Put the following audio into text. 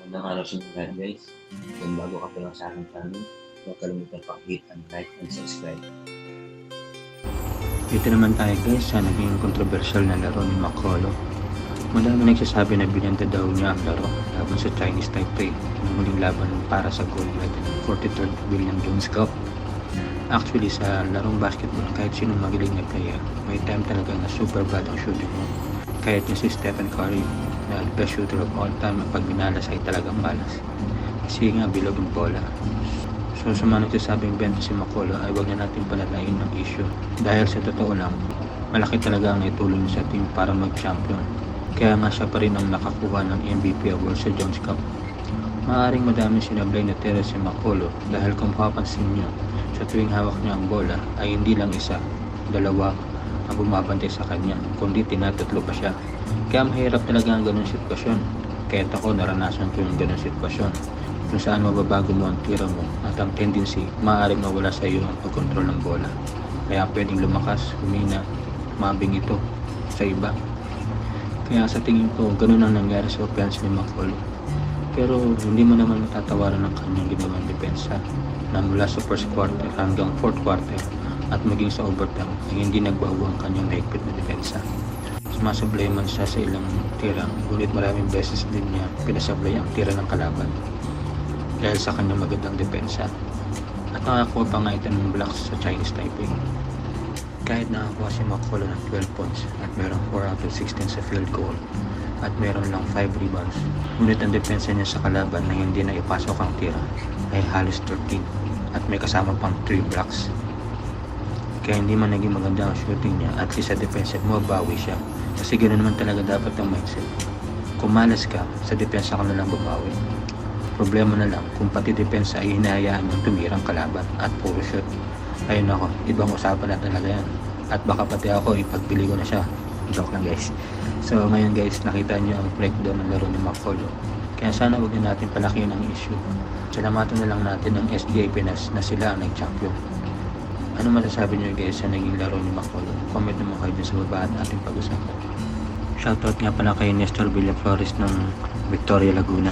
Magandang araw sa inyo lahat guys. Kung bago ka pa lang sa aking channel, huwag kalimutan pa-hit and like and subscribe. Dito naman tayo guys sa naging kontrobersyal na laro ni Makolo. Madami nagsasabi na binenta daw niya ang laro laban sa Chinese Taipei ng muling laban para sa gold medal ng 43rd William Jones Cup. Actually sa larong basketball, kahit sinong magaling na player, may time talaga na super bad ang shooting mo. Kahit niya si Stephen Curry na best shooter of all time, pag minalas ay talagang malas. Kasi nga bilog ang bola. So sa mga nagsasabing benta si Makolo ay wag na natin palalain ng issue. Dahil sa totoo lang, malaki talaga ang naitulong niya sa team para mag-champion. Kaya nga siya pa rin ang nakakuha ng MVP award sa Jones Cup. Maaaring madaming sinablay na tira si Makolo dahil kung papansin niyo, sa tuwing hawak niya ang bola ay hindi lang isa, dalawa ang bumabantay sa kanya, kundi tinatatlo pa siya. Kaya mahirap talaga ang ganun sitwasyon. Kahit ako naranasan ko yung ganun sitwasyon kung saan mababago mo ang tira mo at ang tendency maaaring mawala sa iyo ang pagkontrol ng bola. Kaya pwedeng lumakas, humina, mabing ito sa iba. Kaya sa tingin ko, ganun ang nangyari sa offense ni Makolo. Pero hindi mo naman matatawaran ang kanyang ginawang depensa na mula sa first quarter hanggang fourth quarter at maging sa overtime ay hindi nagbago ang kanyang mahigpit na depensa. Sumasablay man siya sa ilang tira, ngunit maraming beses din niya pinasablay ang tira ng kalaban dahil sa kanyang magandang depensa. At nakakuha pa nga ito ng blocks sa Chinese Taipei. Kahit nakakuha si Makolo ng 12 points at merong 4 out of 16 sa field goal at meron lang 5 rebounds, ngunit ang depensa niya sa kalaban na hindi na ipasok ang tira ay halos 13 at may kasama pang 3 blocks. Kaya hindi man naging maganda ang shooting niya, at least sa defensive mo bawi siya. Kasi ganoon naman talaga dapat ang mindset. Kung malas ka, sa depensa ka na lang babawi. Problema na lang kung pati depensa ay hinahayaan mong tumirang kalaban at puro shoot. Ayun ako, ibang usapan na talaga yan. At baka pati ako ipagpili ko na siya. Joke lang guys. So ngayon guys, nakita niyo ang breakdown ng laro ni Makolo. Kaya sana huwag na natin palakihin ang issue. Salamatan na lang natin ang SDA Pinas na sila ang nag-champion. Ano masasabi niyo guys sa naging laro ni Makolo? Comment naman kayo dun sa baba at ating pag-usapan. Shoutout nga pala kay Nestor Villaflores ng Victoria, Laguna.